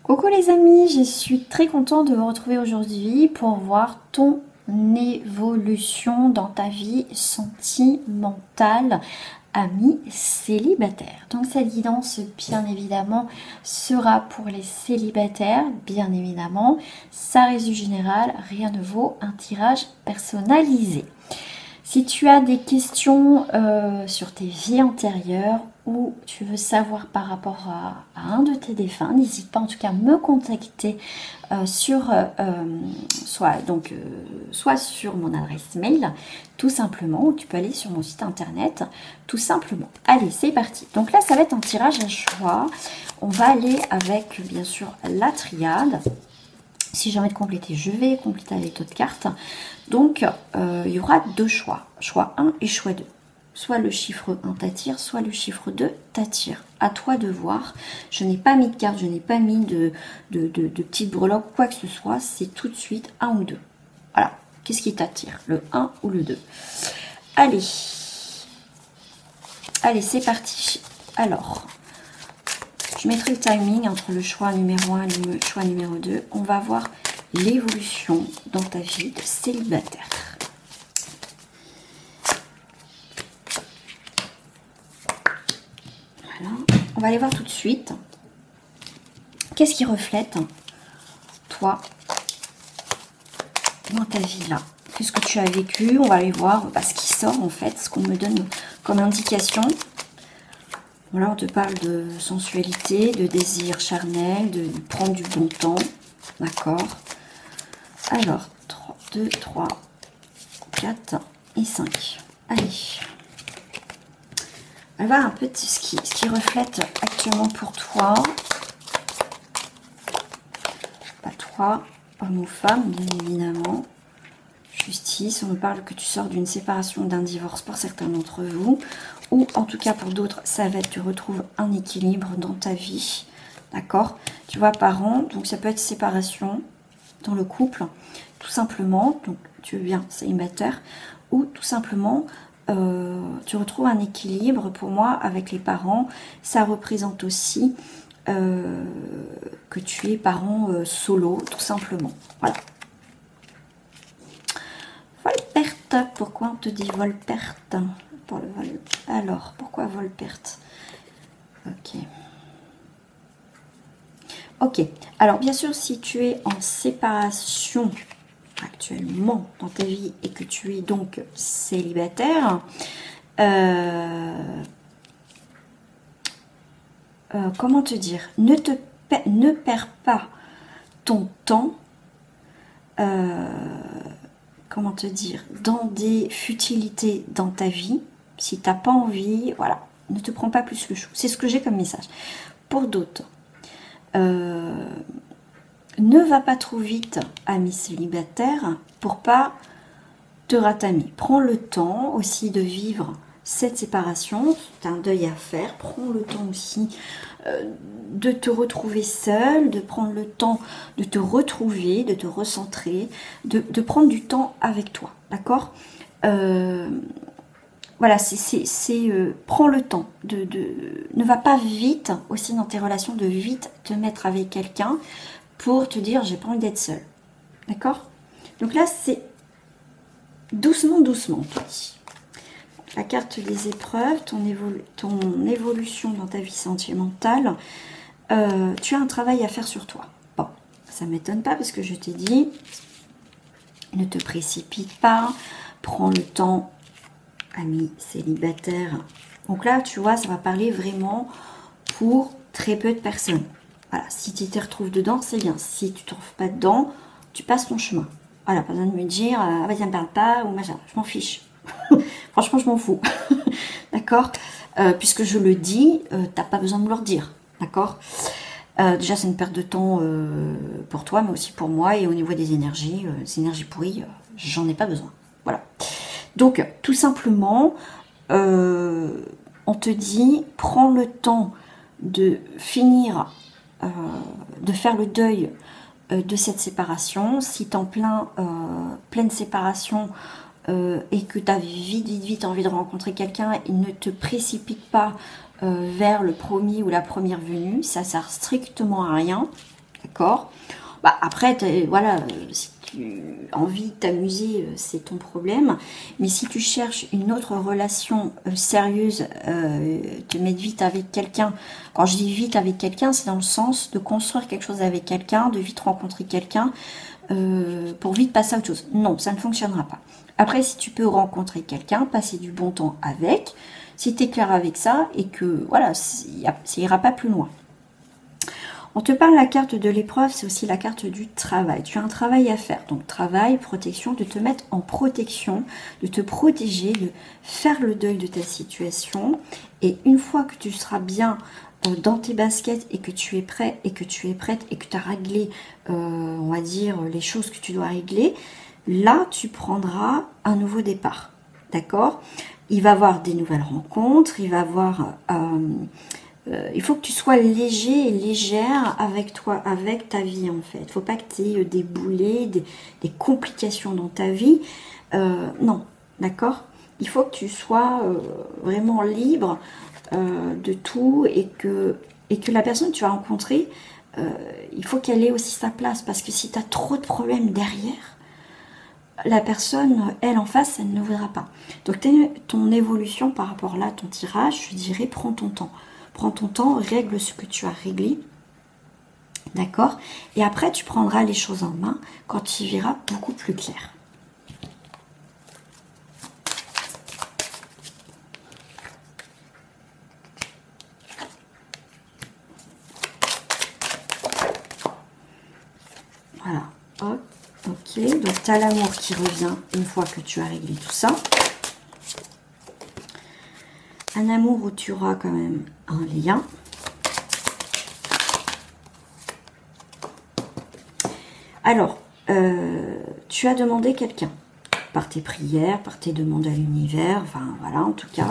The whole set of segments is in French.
Coucou les amis, je suis très contente de vous retrouver aujourd'hui pour voir ton évolution dans ta vie sentimentale, ami célibataire. Donc cette guidance bien évidemment sera pour les célibataires, bien évidemment. Ça reste du général, rien ne vaut un tirage personnalisé. Si tu as des questions sur tes vies antérieures ou tu veux savoir par rapport à un de tes défunts, n'hésite pas en tout cas à me contacter soit sur mon adresse mail, tout simplement, ou tu peux aller sur mon site internet, tout simplement. Allez, c'est parti. Donc là, ça va être un tirage à choix. On va aller avec, bien sûr, la triade. Si j'ai envie de compléter, je vais compléter avec d'autres cartes. Donc, il y aura deux choix. Choix 1 et choix 2. Soit le chiffre 1 t'attire, soit le chiffre 2 t'attire. À toi de voir. Je n'ai pas mis de carte, je n'ai pas mis de petites breloques, quoi que ce soit. C'est tout de suite 1 ou 2. Voilà. Qu'est-ce qui t'attire? Le 1 ou le 2? Allez. Allez, c'est parti. Alors, je mettrai le timing entre le choix numéro 1 et le choix numéro 2. On va voir l'évolution dans ta vie de célibataire. Voilà. On va aller voir tout de suite. Qu'est-ce qui reflète toi dans ta vie là? Qu'est-ce que tu as vécu? On va aller voir ce qui sort en fait, ce qu'on me donne comme indication. Voilà, on te parle de sensualité, de désir charnel, de prendre du bon temps. D'accord. Alors, 3, 2, 3, 4 et 5. Allez. On va voir un peu ce qui reflète actuellement pour toi. Pas toi, homme ou femme, bien évidemment. Justice, on me parle que tu sors d'une séparation, d'un divorce pour certains d'entre vous. Ou en tout cas pour d'autres, ça va être tu retrouves un équilibre dans ta vie. D'accord? Tu vois, parents, donc ça peut être séparation dans le couple, tout simplement. Donc tu es bien célibataire. Ou tout simplement, tu retrouves un équilibre. Pour moi, avec les parents, ça représente aussi que tu es parent solo, tout simplement. Voilà. Vol-perte. Pourquoi on te dit vol-perte? Pour le vol. Alors, pourquoi vol-perte? Ok. Ok. Alors, bien sûr, si tu es en séparation actuellement dans ta vie et que tu es donc célibataire, comment te dire? Ne perds pas ton temps. Comment te dire, dans des futilités dans ta vie, si tu n'as pas envie, voilà, ne te prends pas plus le chou. C'est ce que j'ai comme message. Pour d'autres, ne va pas trop vite, ami célibataire, pour pas te ratamer. Prends le temps aussi de vivre cette séparation, tu as un deuil à faire, prends le temps aussi de te retrouver seul, de prendre le temps de te retrouver, de te recentrer, de prendre du temps avec toi, d'accord? Voilà, prends le temps, ne va pas vite aussi dans tes relations, de vite te mettre avec quelqu'un pour te dire j'ai pas envie d'être seule, d'accord? Donc là c'est doucement, doucement, on te dit. La carte des épreuves, ton évolution dans ta vie sentimentale, tu as un travail à faire sur toi. Bon, ça ne m'étonne pas parce que je t'ai dit, ne te précipite pas, prends le temps, ami célibataire. Donc là, tu vois, ça va parler vraiment pour très peu de personnes. Voilà, si tu te retrouves dedans, c'est bien. Si tu ne te trouves pas dedans, tu passes ton chemin. Voilà, pas besoin de me dire, ah bah ça ne me parle pas, ou machin, je m'en fiche. Franchement, je m'en fous. D'accord? Puisque je le dis, t'as pas besoin de me le redire. D'accord? Déjà, c'est une perte de temps pour toi, mais aussi pour moi. Et au niveau des énergies pourries, j'en ai pas besoin. Voilà. Donc, tout simplement, on te dit, prends le temps de finir, de faire le deuil de cette séparation. Si tu es en pleine séparation, et que tu as vite envie de rencontrer quelqu'un, et ne te précipite pas vers le premier ou la première venue, ça sert strictement à rien, d'accord? Bah, après, voilà, si tu as envie de t'amuser, c'est ton problème. Mais si tu cherches une autre relation sérieuse, te mettre vite avec quelqu'un, quand je dis vite avec quelqu'un, c'est dans le sens de construire quelque chose avec quelqu'un, de vite rencontrer quelqu'un, pour vite passer à autre chose. Non, ça ne fonctionnera pas. Après, si tu peux rencontrer quelqu'un, passer du bon temps avec, si tu es clair avec ça, et que, voilà, ça ira pas plus loin. On te parle la carte de l'épreuve, c'est aussi la carte du travail. Tu as un travail à faire. Donc travail, protection, de te mettre en protection, de te protéger, de faire le deuil de ta situation. Et une fois que tu seras bien dans tes baskets et que tu es prêt et que tu es prête et que tu as réglé, on va dire, les choses que tu dois régler, là, tu prendras un nouveau départ. D'accord? Il va y avoir des nouvelles rencontres, il va y avoir... il faut que tu sois léger et légère avec toi, avec ta vie en fait. Il ne faut pas que tu aies des boulets, des complications dans ta vie. Non, d'accord? Il faut que tu sois vraiment libre de tout et que la personne que tu vas rencontrer, il faut qu'elle ait aussi sa place. Parce que si tu as trop de problèmes derrière, la personne, elle en face, elle ne voudra pas. Donc ton évolution par rapport là, ton tirage, je dirais, prends ton temps. Prends ton temps, règle ce que tu as réglé, d'accord? Et après, tu prendras les choses en main quand tu verras beaucoup plus clair. Voilà, hop, ok. Donc, tu as l'amour qui revient une fois que tu as réglé tout ça. Un amour où tu auras quand même un lien. Alors, tu as demandé quelqu'un par tes prières, par tes demandes à l'univers. Enfin, voilà, en tout cas,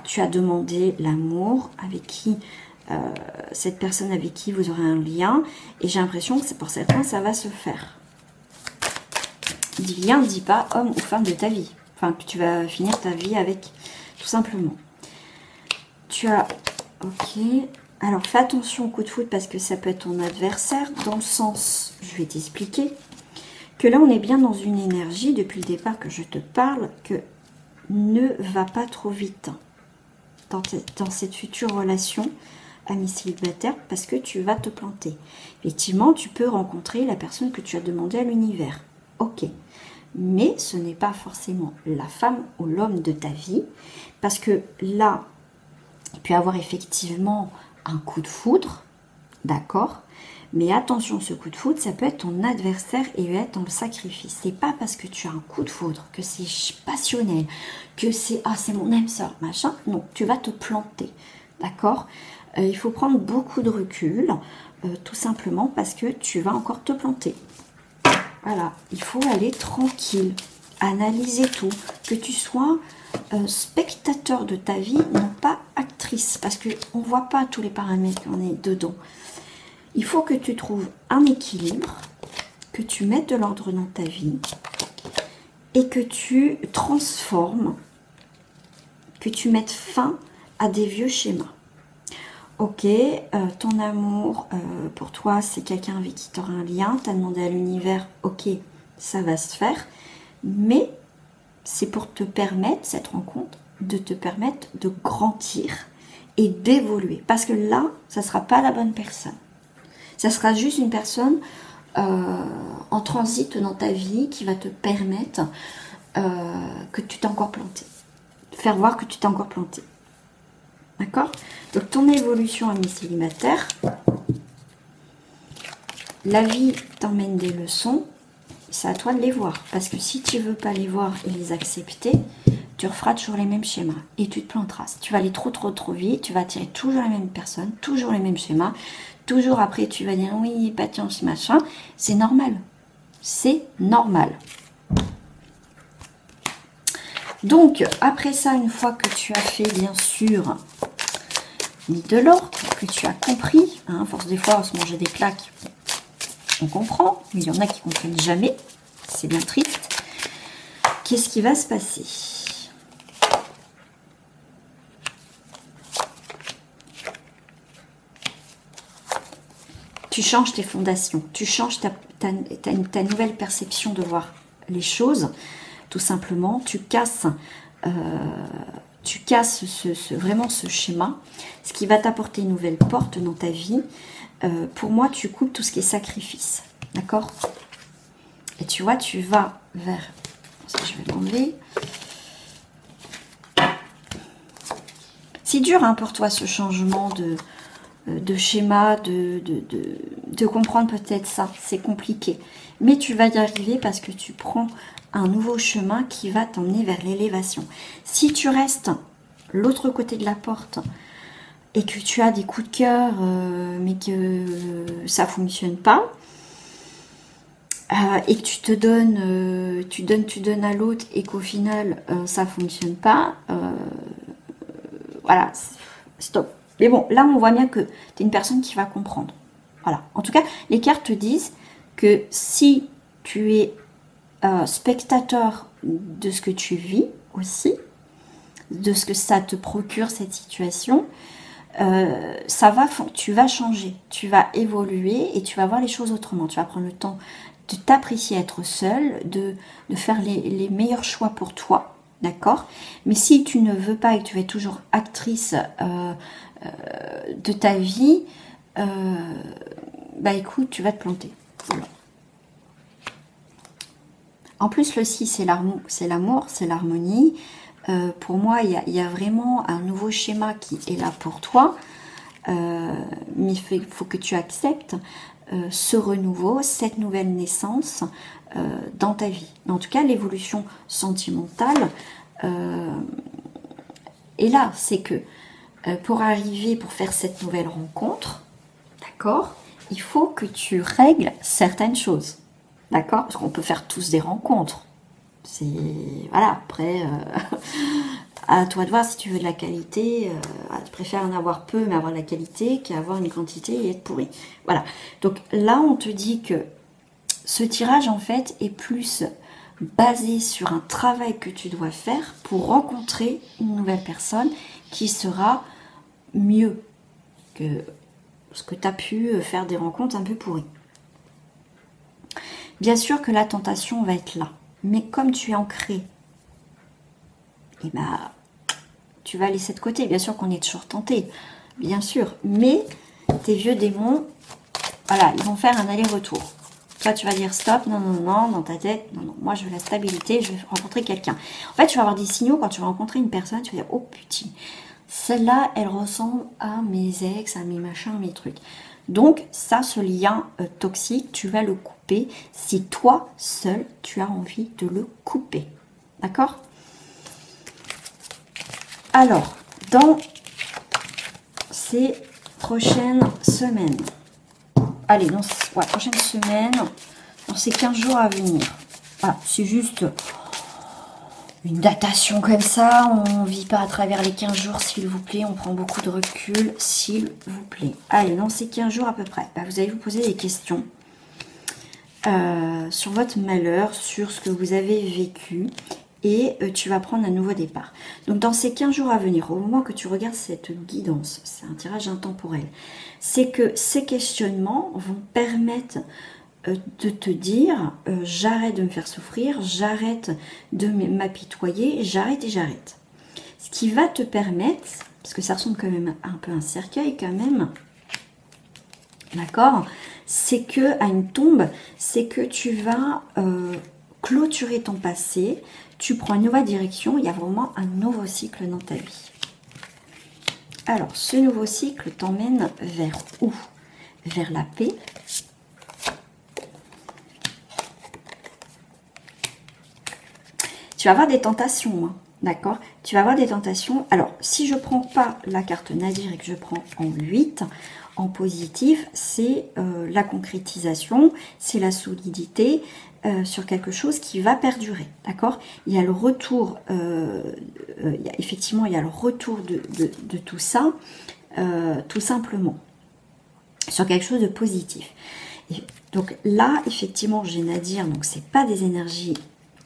tu as demandé l'amour avec qui, cette personne avec qui vous aurez un lien. Et j'ai l'impression que c'est pour certains, ça va se faire. Dis lien, dis pas homme ou femme de ta vie. Enfin, que tu vas finir ta vie avec, tout simplement. Tu as... Ok... Alors, fais attention au coup de foudre parce que ça peut être ton adversaire, dans le sens, je vais t'expliquer, que là, on est bien dans une énergie, depuis le départ que je te parle, que ne va pas trop vite dans cette future relation ami célibataire parce que tu vas te planter. Effectivement, tu peux rencontrer la personne que tu as demandé à l'univers. Ok. Mais ce n'est pas forcément la femme ou l'homme de ta vie parce que là, il peut y avoir effectivement un coup de foudre, d'accord, mais attention, ce coup de foudre, ça peut être ton adversaire et être dans le sacrifice. C'est pas parce que tu as un coup de foudre, que c'est passionnel, que c'est « ah, c'est mon âme sœur », machin. Non, tu vas te planter, d'accord. Il faut prendre beaucoup de recul, tout simplement parce que tu vas encore te planter. Voilà, il faut aller tranquille, analyser tout, que tu sois spectateur de ta vie, non pas actrice, parce qu'on ne voit pas tous les paramètres qu'on est dedans. Il faut que tu trouves un équilibre, que tu mettes de l'ordre dans ta vie et que tu transformes, que tu mettes fin à des vieux schémas. Ok, ton amour pour toi, c'est quelqu'un avec qui tu auras un lien, tu as demandé à l'univers, ok, ça va se faire, mais c'est pour te permettre, cette rencontre, de te permettre de grandir et d'évoluer. Parce que là, ça ne sera pas la bonne personne. Ça sera juste une personne en transit dans ta vie qui va te permettre que tu t'es encore planté. Faire voir que tu t'es encore planté. D'accord? Donc, ton évolution ami célibataire, la vie t'emmène des leçons. C'est à toi de les voir. Parce que si tu ne veux pas les voir et les accepter, tu referas toujours les mêmes schémas. Et tu te planteras. Si tu vas aller trop vite, tu vas attirer toujours la même personne, toujours les mêmes schémas. Toujours après, tu vas dire oui, patience, machin. C'est normal. C'est normal. Donc, après ça, une fois que tu as fait, bien sûr, mis de l'ordre, que tu as compris, hein, force des fois, on se manger des claques, on comprend, mais il y en a qui ne comprennent jamais, c'est bien triste. Qu'est-ce qui va se passer? Tu changes tes fondations, tu changes ta nouvelle perception de voir les choses, tout simplement. Tu casses vraiment ce schéma, ce qui va t'apporter une nouvelle porte dans ta vie. Pour moi, tu coupes tout ce qui est sacrifice, d'accord? Et tu vois, tu vas vers... Ça, je vais l'enlever. C'est dur hein, pour toi ce changement de schéma, de comprendre peut-être ça. C'est compliqué. Mais tu vas y arriver parce que tu prends un nouveau chemin qui va t'emmener vers l'élévation. Si tu restes l'autre côté de la porte et que tu as des coups de cœur, mais que ça ne fonctionne pas, et que tu donnes à l'autre et qu'au final, ça ne fonctionne pas, voilà, stop. Mais bon, là, on voit bien que tu es une personne qui va comprendre. Voilà. En tout cas, les cartes te disent que si tu es spectateur de ce que tu vis aussi, de ce que ça te procure cette situation, tu vas changer, tu vas évoluer et tu vas voir les choses autrement. Tu vas prendre le temps de t'apprécier être seul, de faire les meilleurs choix pour toi, d'accord? Mais si tu ne veux pas et que tu es toujours actrice de ta vie, bah écoute, tu vas te planter. Voilà. En plus, le 6, c'est l'amour, c'est l'harmonie. Pour moi, il y a vraiment un nouveau schéma qui est là pour toi. Mais il faut que tu acceptes ce renouveau, cette nouvelle naissance dans ta vie. En tout cas, l'évolution sentimentale est là. C'est que pour faire cette nouvelle rencontre, d'accord, il faut que tu règles certaines choses. D'accord? Parce qu'on peut faire tous des rencontres. C'est... Voilà, après, à toi de voir si tu veux de la qualité. Tu préfères en avoir peu, mais avoir de la qualité, qu'avoir une quantité et être pourri. Voilà. Donc là, on te dit que ce tirage, en fait, est plus basé sur un travail que tu dois faire pour rencontrer une nouvelle personne qui sera mieux que ce que tu as pu faire des rencontres un peu pourries. Bien sûr que la tentation va être là, mais comme tu es ancré, eh ben, tu vas laisser de côté. Bien sûr qu'on est toujours tenté, bien sûr, mais tes vieux démons, voilà, ils vont faire un aller-retour. Toi, tu vas dire stop, non, non, non, dans ta tête, non, non, moi je veux la stabilité, je veux rencontrer quelqu'un. En fait, tu vas avoir des signaux quand tu vas rencontrer une personne, tu vas dire, oh putain, celle-là, elle ressemble à mes ex, à mes machins, mes trucs. Donc, ça, ce lien toxique, tu vas le couper si toi, seul, tu as envie de le couper. D'accord? Alors, dans ces prochaines semaines, allez, prochaine semaine, dans ces 15 jours à venir, voilà, c'est juste une datation comme ça, on ne vit pas à travers les 15 jours, s'il vous plaît, on prend beaucoup de recul, s'il vous plaît. Allez, dans ces 15 jours à peu près, vous allez vous poser des questions sur votre malheur, sur ce que vous avez vécu, et tu vas prendre un nouveau départ. Donc dans ces 15 jours à venir, au moment que tu regardes cette guidance, c'est un tirage intemporel, c'est que ces questionnements vont permettre de te dire j'arrête de me faire souffrir, j'arrête de m'apitoyer, j'arrête et j'arrête. Ce qui va te permettre, parce que ça ressemble quand même un peu à un cercueil quand même, d'accord, c'est que à une tombe, c'est que tu vas clôturer ton passé, tu prends une nouvelle direction, il y a vraiment un nouveau cycle dans ta vie. Alors, ce nouveau cycle t'emmène vers où? Vers la paix. Tu vas avoir des tentations, hein, d'accord? Tu vas avoir des tentations. Alors, si je ne prends pas la carte Nadir et que je prends en 8, en positif, c'est la concrétisation, c'est la solidité sur quelque chose qui va perdurer, d'accord? Il y a le retour, effectivement, il y a le retour de tout ça, tout simplement, sur quelque chose de positif. Et donc là, effectivement, j'ai Nadir, donc c'est pas des énergies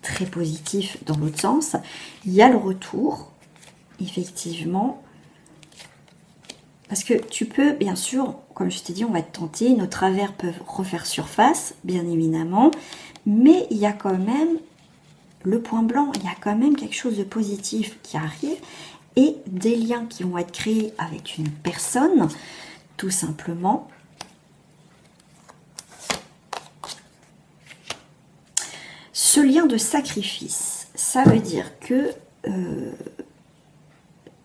très positif dans l'autre sens. Il y a le retour, effectivement, Parce que tu peux, bien sûr, comme je t'ai dit, on va te tenter, nos travers peuvent refaire surface, bien évidemment, mais il y a quand même le point blanc, il y a quand même quelque chose de positif qui arrive et des liens qui vont être créés avec une personne, tout simplement. Ce lien de sacrifice, ça veut dire que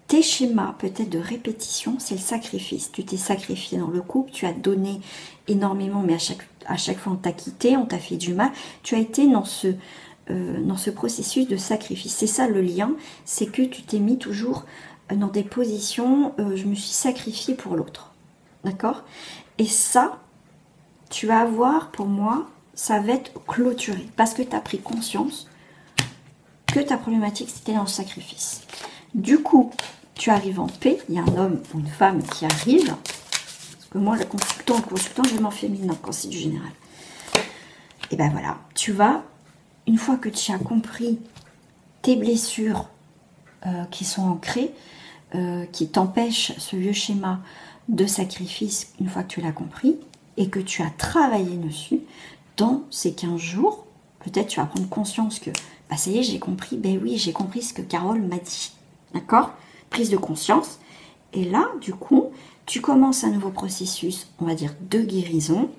tes schémas peut-être de répétition, c'est le sacrifice. Tu t'es sacrifié dans le couple, tu as donné énormément, mais à chaque fois on t'a quitté, on t'a fait du mal. Tu as été dans ce processus de sacrifice. C'est ça le lien, c'est que tu t'es mis toujours dans des positions, je me suis sacrifié pour l'autre. D'accord? Et ça, tu vas avoir, pour moi, ça va être clôturé. Parce que tu as pris conscience que ta problématique, c'était dans le sacrifice. Du coup, tu arrives en paix, il y a un homme ou une femme qui arrive, parce que moi, le consultant, je m'en féminin quand c'est du général. Et ben voilà, tu vas, une fois que tu as compris tes blessures qui sont ancrées, qui t'empêchent ce vieux schéma de sacrifice, une fois que tu l'as compris, et que tu as travaillé dessus, dans ces 15 jours, peut-être tu vas prendre conscience que, bah ça y est, j'ai compris, ben oui, j'ai compris ce que Carole m'a dit. D'accord? Prise de conscience. Et là, du coup, tu commences un nouveau processus, on va dire, de guérison.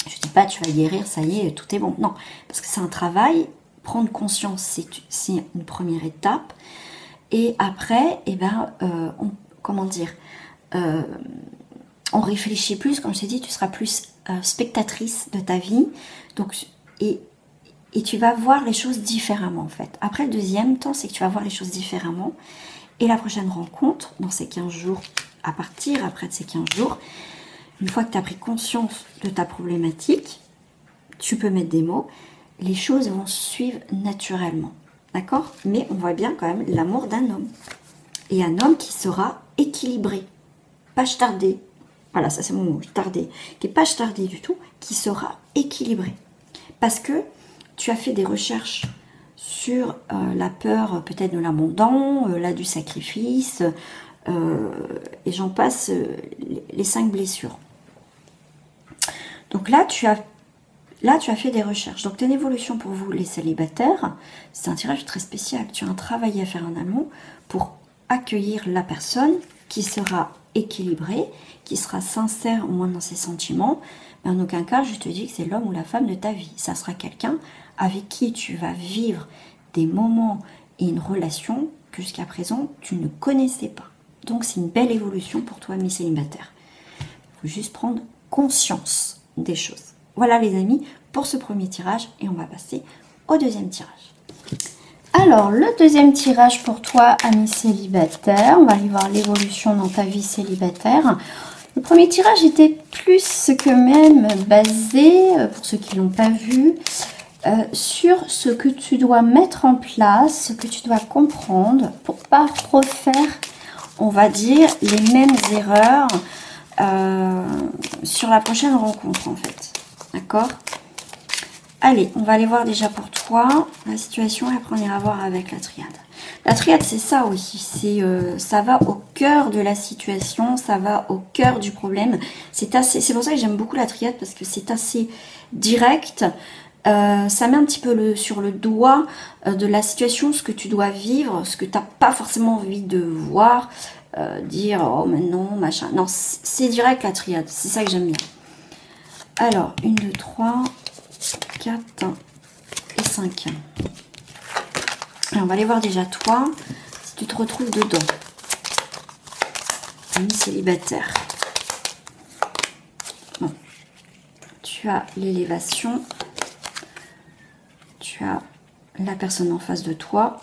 Je ne dis pas, tu vas guérir, ça y est, tout est bon. Non, parce que c'est un travail. Prendre conscience, c'est une première étape. Et après, eh ben, comment dire, on réfléchit plus, comme je t'ai dit, tu seras plus spectatrice de ta vie. Donc, et tu vas voir les choses différemment en fait. Après le deuxième temps, c'est que tu vas voir les choses différemment. Et la prochaine rencontre, dans ces 15 jours, à partir après de ces 15 jours, une fois que tu as pris conscience de ta problématique, tu peux mettre des mots, les choses vont suivre naturellement. D'accord? Mais on voit bien quand même l'amour d'un homme. Et un homme qui sera équilibré, pas chetardé. Voilà, ça c'est mon mot, chetardé. Qui n'est pas chetardé du tout, qui sera équilibré. Parce que tu as fait des recherches sur la peur peut-être de l'abondant, là du sacrifice, et j'en passe les 5 blessures. Donc là tu as fait des recherches. Donc, tu as une évolution pour vous, les célibataires. C'est un tirage très spécial. Tu as un travail à faire en amont pour accueillir la personne qui sera équilibrée, qui sera sincère au moins dans ses sentiments. Mais en aucun cas, je te dis que c'est l'homme ou la femme de ta vie. Ça sera quelqu'un avec qui tu vas vivre des moments et une relation que jusqu'à présent, tu ne connaissais pas. Donc, c'est une belle évolution pour toi, mes célibataires. Il faut juste prendre conscience des choses. Voilà les amis pour ce premier tirage et on va passer au deuxième tirage. Alors le deuxième tirage pour toi ami célibataire, on va aller voir l'évolution dans ta vie célibataire. Le premier tirage était plus que même basé, pour ceux qui ne l'ont pas vu, sur ce que tu dois mettre en place, ce que tu dois comprendre pour ne pas refaire, on va dire, les mêmes erreurs sur la prochaine rencontre en fait. D'accord? Allez, on va aller voir déjà pour toi la situation et après on ira voir avec la triade. La triade, c'est ça aussi. Ça va au cœur de la situation, ça va au cœur du problème. C'est pour ça que j'aime beaucoup la triade parce que c'est assez direct. Ça met un petit peu sur le doigt de la situation, ce que tu dois vivre, ce que tu n'as pas forcément envie de voir, dire oh mais non, machin. Non, c'est direct la triade, c'est ça que j'aime bien. Alors, 1, 2, 3, 4 et 5. Alors, on va aller voir déjà toi, si tu te retrouves dedans. Ami célibataire. Bon. Tu as l'élévation. Tu as la personne en face de toi.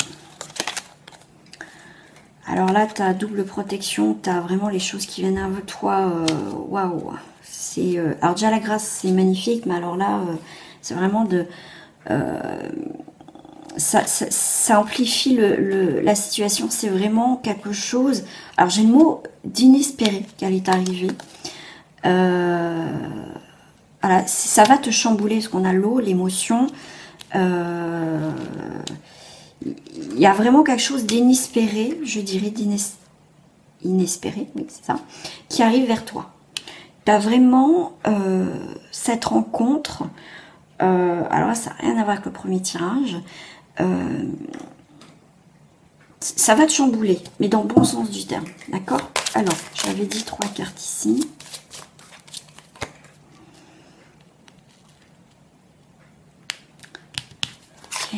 Alors là, tu as double protection. Tu as vraiment les choses qui viennent à toi. Waouh! Alors déjà la grâce c'est magnifique, mais alors là c'est vraiment ça amplifie la situation, c'est vraiment quelque chose, alors j'ai le mot d'inespéré qui allait t'arriver. Voilà, ça va te chambouler parce qu'on a l'eau, l'émotion, il y a vraiment quelque chose d'inespéré, je dirais inespérée, oui, c'est ça, qui arrive vers toi. Tu as vraiment cette rencontre. Alors là, ça n'a rien à voir avec le premier tirage. Ça va te chambouler, mais dans le bon sens du terme, d'accord? Alors, j'avais dit 3 cartes ici. Ok.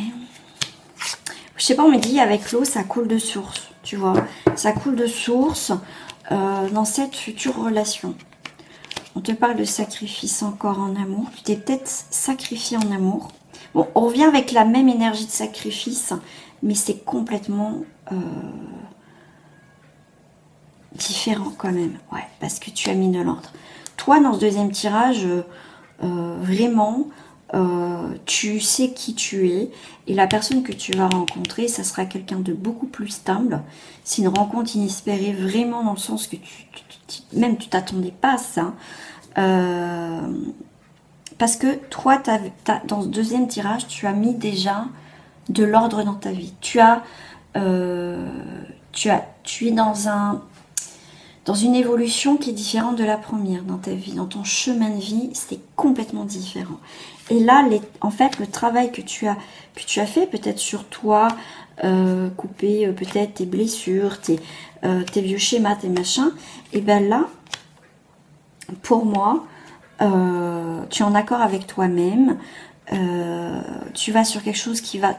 Je sais pas, on me dit avec l'eau, ça coule de source, tu vois. Ça coule de source dans cette future relation. On te parle de sacrifice encore en amour. Tu t'es peut-être sacrifié en amour. Bon, on revient avec la même énergie de sacrifice, mais c'est complètement différent quand même. Ouais, parce que tu as mis de l'ordre. Toi, dans ce deuxième tirage, vraiment, tu sais qui tu es. Et la personne que tu vas rencontrer, ça sera quelqu'un de beaucoup plus stable. C'est une rencontre inespérée, vraiment dans le sens que même tu t'attendais pas à ça. Parce que toi, dans ce deuxième tirage, tu as mis déjà de l'ordre dans ta vie. Tu es dans une évolution qui est différente de la première dans ta vie. Dans ton chemin de vie, c'est complètement différent. Et là, en fait, le travail que tu as fait, peut-être sur toi, couper peut-être tes blessures, tes vieux schémas, tes machins, et bien là, pour moi, tu es en accord avec toi-même, tu vas sur quelque chose qui va,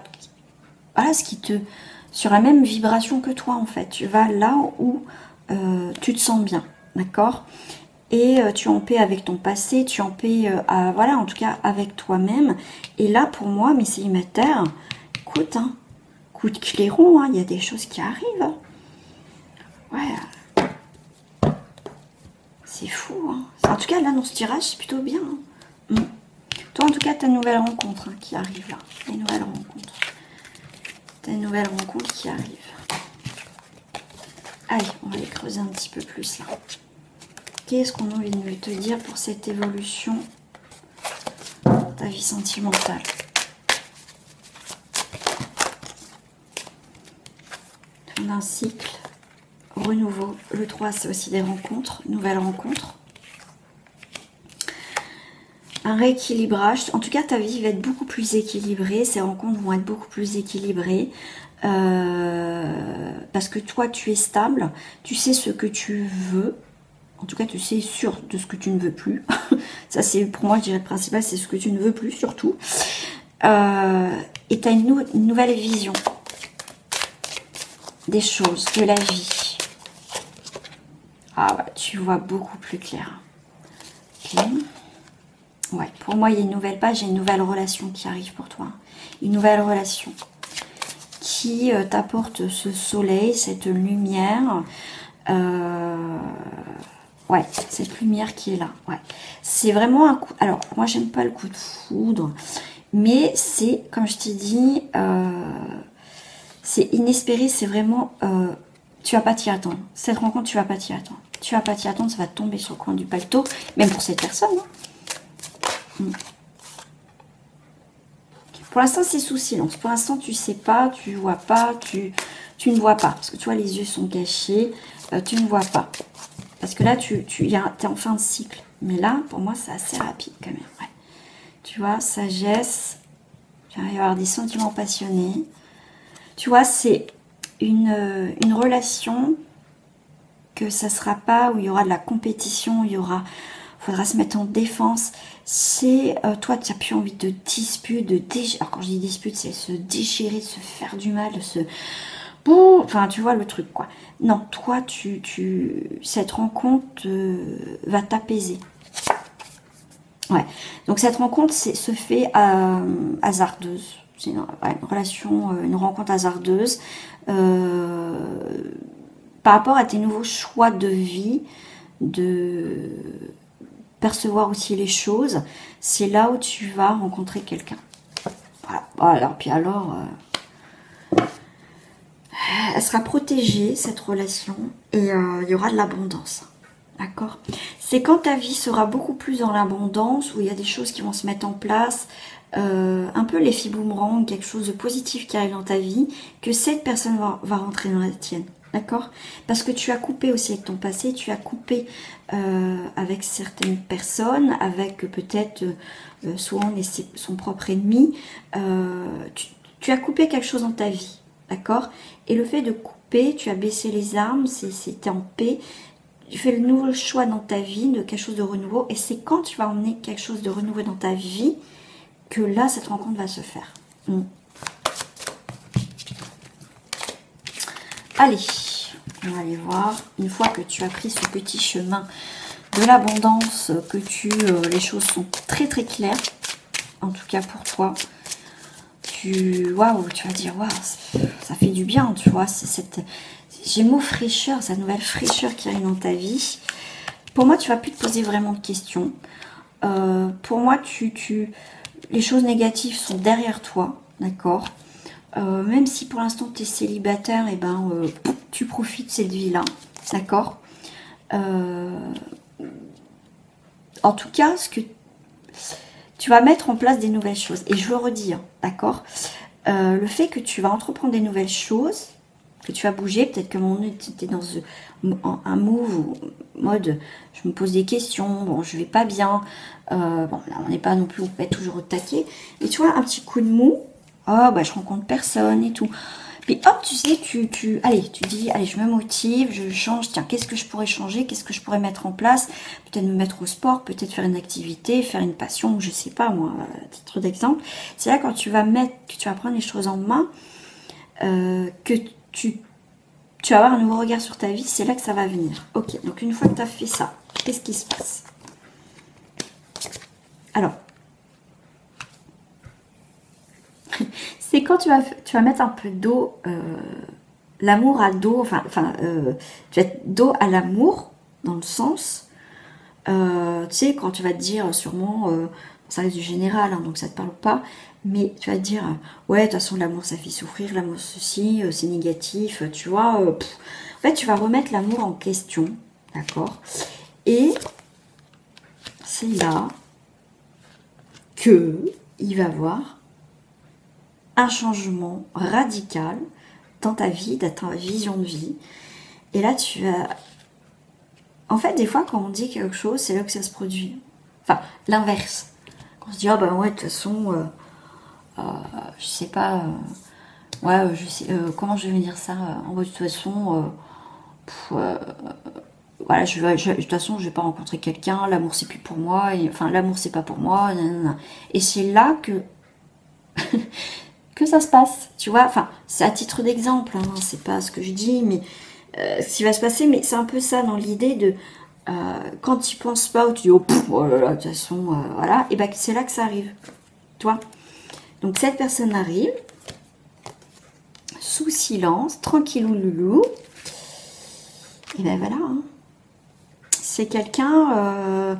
voilà, sur la même vibration que toi en fait, tu vas là où tu te sens bien, d'accord? Et tu es en paix avec ton passé, tu es en paix, voilà, en tout cas avec toi-même. Et là pour moi, mes célibataires, écoute, hein, coup de clairon, hein, il y a des choses qui arrivent. Ouais. C'est fou, hein. En tout cas, là, dans ce tirage, c'est plutôt bien. Hein. Toi, en tout cas, tu as une nouvelle rencontre hein, qui arrive là. Une nouvelle rencontre. Tu as une nouvelle rencontre qui arrive. Allez, on va les creuser un petit peu plus là. Qu'est-ce qu'on a envie de te dire pour cette évolution dans ta vie sentimentale? On a un cycle. Renouveau, le 3 c'est aussi des rencontres, nouvelles rencontres. Un rééquilibrage, en tout cas ta vie va être beaucoup plus équilibrée, ces rencontres vont être beaucoup plus équilibrées. Parce que toi tu es stable, tu sais ce que tu veux, en tout cas tu sais sûr de ce que tu ne veux plus. Ça c'est pour moi je dirais le principal, c'est ce que tu ne veux plus surtout. Et tu as une nouvelle vision des choses, de la vie. Ah ouais, tu vois beaucoup plus clair. Ok. Ouais, pour moi, il y a une nouvelle page, il y a une nouvelle relation qui arrive pour toi. Une nouvelle relation qui t'apporte ce soleil, cette lumière. Ouais, cette lumière qui est là. Ouais. C'est vraiment un coup... Alors, moi, j'aime pas le coup de foudre. Mais c'est, comme je t'ai dit, c'est inespéré. C'est vraiment... tu vas pas t'y attendre. Cette rencontre, tu vas pas t'y attendre. Tu vas pas t'y attendre, ça va tomber sur le coin du paletot. Même pour cette personne. Hein. Pour l'instant, c'est sous silence. Pour l'instant, tu sais pas, tu vois pas, tu ne vois pas. Parce que tu vois, les yeux sont cachés. Tu ne vois pas. Parce que là, tu es en fin de cycle. Mais là, pour moi, c'est assez rapide quand même. Ouais. Tu vois, sagesse. Il va y avoir des sentiments passionnés. Tu vois, c'est une relation que ça sera pas où il y aura de la compétition, il faudra se mettre en défense. C'est toi, tu n'as plus envie de dispute, alors quand je dis dispute, c'est se déchirer, se faire du mal, enfin tu vois le truc quoi. Non, toi, cette rencontre va t'apaiser. Ouais. Donc cette rencontre se fait hasardeuse. C'est une relation, une rencontre hasardeuse. Par rapport à tes nouveaux choix de vie, de percevoir aussi les choses, c'est là où tu vas rencontrer quelqu'un. Voilà. Alors, puis alors, elle sera protégée, cette relation, et il y aura de l'abondance. D'accord? C'est quand ta vie sera beaucoup plus dans l'abondance, où il y a des choses qui vont se mettre en place, un peu l'effet boomerang, quelque chose de positif qui arrive dans ta vie, que cette personne va rentrer dans la tienne. D'accord? Parce que tu as coupé aussi avec ton passé, tu as coupé avec certaines personnes, avec peut-être souvent son propre ennemi. Tu as coupé quelque chose dans ta vie, d'accord? Et le fait de couper, tu as baissé les armes, c'était en paix. Tu fais le nouveau choix dans ta vie de quelque chose de renouveau. Et c'est quand tu vas emmener quelque chose de renouveau dans ta vie que là, cette rencontre va se faire. Allez, on va aller voir. Une fois que tu as pris ce petit chemin de l'abondance, que les choses sont très très claires, en tout cas pour toi, waouh, tu vas dire waouh, ça fait du bien, tu vois, c'est cette Gémeaux fraîcheur, cette nouvelle fraîcheur qui arrive dans ta vie. Pour moi, tu vas plus te poser vraiment de questions. Pour moi, les choses négatives sont derrière toi, d'accord. Même si pour l'instant tu es célibataire, et tu profites de cette vie-là, d'accord. En tout cas, tu vas mettre en place des nouvelles choses. Et je le redis, hein, d'accord. Le fait que tu vas entreprendre des nouvelles choses, que tu vas bouger, peut-être que tu es dans un mode, je me pose des questions, bon, je vais pas bien. Bon, là, on n'est pas non plus, on peut être toujours au taquet. Et tu vois, un petit coup de mou, oh, bah, je rencontre personne et tout. Puis hop, tu sais, allez, tu dis, allez, je me motive, je change, tiens, qu'est-ce que je pourrais changer, qu'est-ce que je pourrais mettre en place, peut-être me mettre au sport, peut-être faire une activité, faire une passion, je sais pas moi, à titre d'exemple. C'est là quand tu vas prendre les choses en main, que tu vas avoir un nouveau regard sur ta vie, c'est là que ça va venir. Ok, donc une fois que tu as fait ça, qu'est-ce qui se passe? Alors, c'est quand tu vas mettre un peu d'eau, l'amour à dos, tu vas être dos à l'amour, dans le sens, tu sais, quand tu vas te dire sûrement, ça reste du général, hein, donc ça te parle pas, mais tu vas te dire, ouais, de toute façon, l'amour, ça fait souffrir, l'amour, ceci, c'est négatif, tu vois. En fait, tu vas remettre l'amour en question, d'accord? Et c'est là que il va y avoir un changement radical dans ta vie, dans ta vision de vie. Et là, tu vas... En fait, des fois, quand on dit quelque chose, c'est là que ça se produit. Enfin, l'inverse. Quand on se dit, ah ben ouais, de toute façon, je sais pas... ouais, je sais... comment je vais dire ça en mode, de toute façon... voilà, de toute façon, je vais pas rencontrer quelqu'un, l'amour c'est plus pour moi, enfin, l'amour c'est pas pour moi, nanana. Et c'est là que que ça se passe, tu vois, enfin, c'est à titre d'exemple, hein, c'est pas ce que je dis, mais ce qui va se passer, mais c'est un peu ça dans l'idée de quand tu penses pas, ou tu dis oh, pff, oh là là, de toute façon, voilà, et ben c'est là que ça arrive, tu vois. Donc cette personne arrive sous silence, tranquillou loulou, et ben voilà, hein. C'est quelqu'un,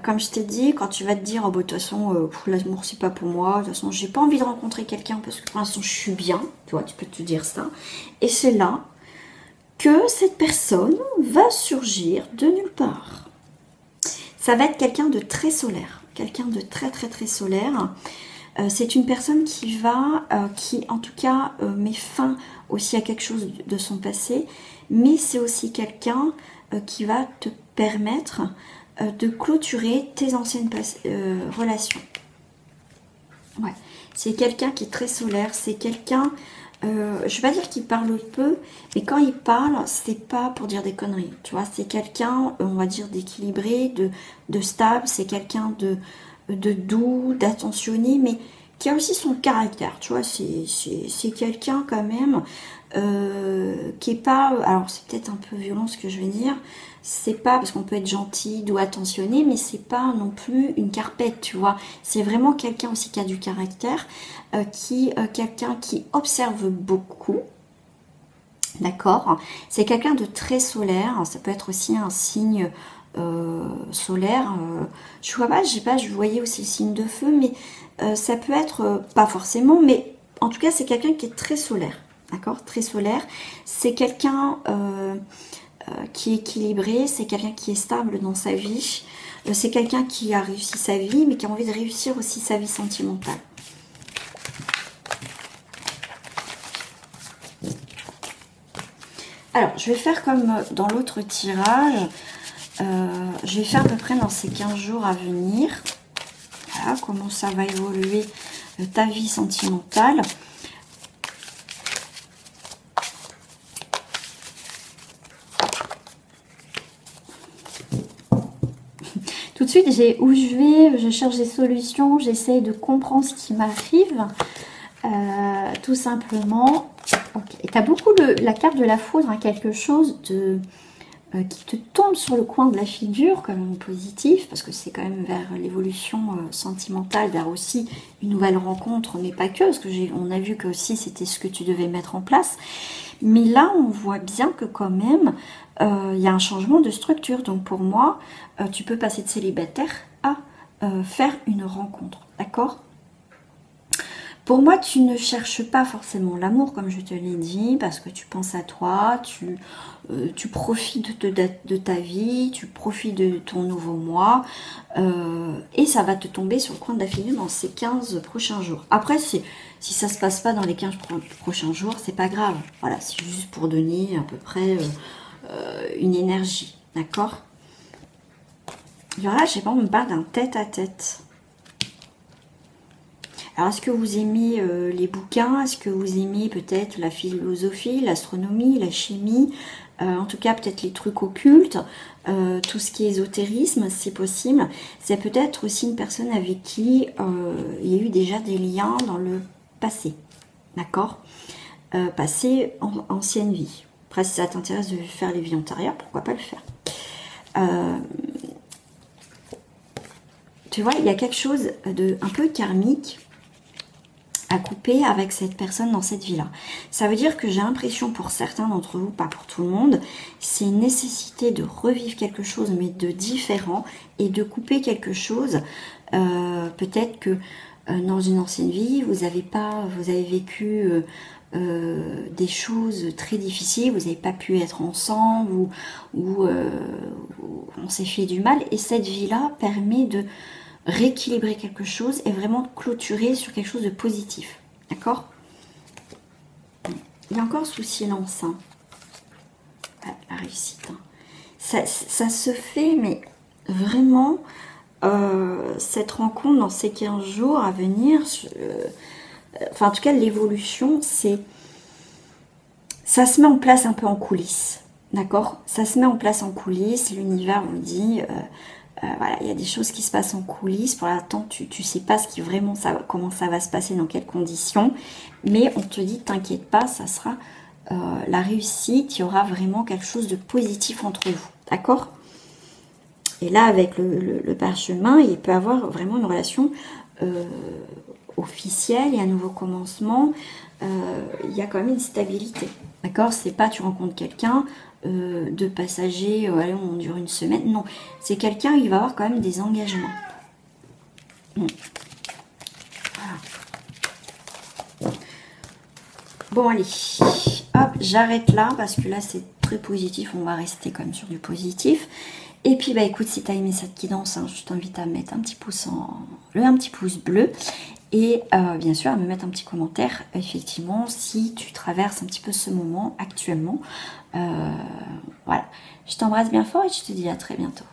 comme je t'ai dit, quand tu vas te dire, oh, bah, de toute façon, l'amour c'est pas pour moi, de toute façon j'ai pas envie de rencontrer quelqu'un parce que pour l'instant je suis bien, tu vois, tu peux te dire ça, et c'est là que cette personne va surgir de nulle part. Ça va être quelqu'un de très solaire, quelqu'un de très très très solaire. C'est une personne qui en tout cas met fin aussi à quelque chose de son passé, mais c'est aussi quelqu'un qui va te permettre de clôturer tes anciennes relations. Ouais, c'est quelqu'un qui est très solaire, c'est quelqu'un, je ne vais pas dire qu'il parle peu, mais quand il parle, c'est pas pour dire des conneries, tu vois, c'est quelqu'un, on va dire, d'équilibré, de stable, c'est quelqu'un de doux, d'attentionné, mais qui a aussi son caractère, tu vois, c'est quelqu'un quand même qui est pas, alors c'est peut-être un peu violent ce que je vais dire, c'est pas, parce qu'on peut être gentil, doux, attentionné, mais c'est pas non plus une carpette, tu vois, c'est vraiment quelqu'un aussi qui a du caractère, quelqu'un qui observe beaucoup, d'accord, c'est quelqu'un de très solaire, ça peut être aussi un signe solaire, je vois pas, je voyais aussi le signe de feu, mais ça peut être, pas forcément, mais en tout cas c'est quelqu'un qui est très solaire, d'accord, très solaire, c'est quelqu'un qui est équilibré, c'est quelqu'un qui est stable dans sa vie, c'est quelqu'un qui a réussi sa vie, mais qui a envie de réussir aussi sa vie sentimentale. Alors, je vais faire comme dans l'autre tirage. Je vais faire à peu près dans ces 15 jours à venir. Voilà, comment ça va évoluer ta vie sentimentale. Tout de suite, j'ai où je vais, je cherche des solutions, j'essaye de comprendre ce qui m'arrive. Tout simplement. Okay. Et tu as beaucoup la carte de la foudre, hein, quelque chose de... qui te tombe sur le coin de la figure comme positif, parce que c'est quand même vers l'évolution sentimentale, vers aussi une nouvelle rencontre, mais pas que, parce que on a vu que aussi c'était ce que tu devais mettre en place. Mais là, on voit bien que quand même, il y a un changement de structure. Donc pour moi, tu peux passer de célibataire à faire une rencontre, d'accord ? Pour moi, tu ne cherches pas forcément l'amour, comme je te l'ai dit, parce que tu penses à toi, tu profites de ta vie, tu profites de ton nouveau mois, et ça va te tomber sur le coin de la figure dans ces 15 prochains jours. Après, si ça ne se passe pas dans les 15 prochains jours, c'est pas grave. Voilà, c'est juste pour donner à peu près une énergie, d'accord ? Il y aura, je sais pas, on me parle d'un tête-à-tête. Alors, est-ce que vous aimez les bouquins? Est-ce que vous aimez peut-être la philosophie, l'astronomie, la chimie? En tout cas, peut-être les trucs occultes, tout ce qui est ésotérisme, c'est possible. C'est peut-être aussi une personne avec qui il y a eu déjà des liens dans le passé. D'accord? Passé, ancienne vie. Après, si ça t'intéresse de faire les vies antérieures, pourquoi pas le faire? Tu vois, il y a quelque chose de un peu karmique à couper avec cette personne dans cette vie-là. Ça veut dire que j'ai l'impression pour certains d'entre vous, pas pour tout le monde, c'est une nécessité de revivre quelque chose mais de différent et de couper quelque chose. Peut-être que dans une ancienne vie, vous avez vécu des choses très difficiles, vous n'avez pas pu être ensemble ou on s'est fait du mal et cette vie-là permet de rééquilibrer quelque chose et vraiment clôturer sur quelque chose de positif. D'accord? Il y a encore sous silence. Hein. La réussite. Hein. Ça se fait, mais vraiment, cette rencontre dans ces 15 jours à venir, enfin en tout cas l'évolution, ça se met en place un peu en coulisses. D'accord? Ça se met en place en coulisses, l'univers vous dit... voilà, il y a des choses qui se passent en coulisses. Pour l'instant, tu ne sais pas comment ça va se passer, dans quelles conditions. Mais on te dit, t'inquiète pas, ça sera la réussite. Il y aura vraiment quelque chose de positif entre vous. D'accord? Et là, avec le parchemin, il peut avoir vraiment une relation officielle. Il y a un nouveau commencement. Il y a quand même une stabilité. D'accord? C'est pas tu rencontres quelqu'un... de passagers, allez, on dure une semaine. Non, c'est quelqu'un, il va avoir quand même des engagements. Voilà. Bon, allez, hop, j'arrête là parce que là, c'est très positif. On va rester quand même sur du positif. Et puis, bah écoute, si tu as aimé cette guidance, hein, je t'invite à mettre un petit pouce un petit pouce bleu. Et bien sûr, à me mettre un petit commentaire, effectivement, si tu traverses un petit peu ce moment actuellement. Voilà. Je t'embrasse bien fort et je te dis à très bientôt.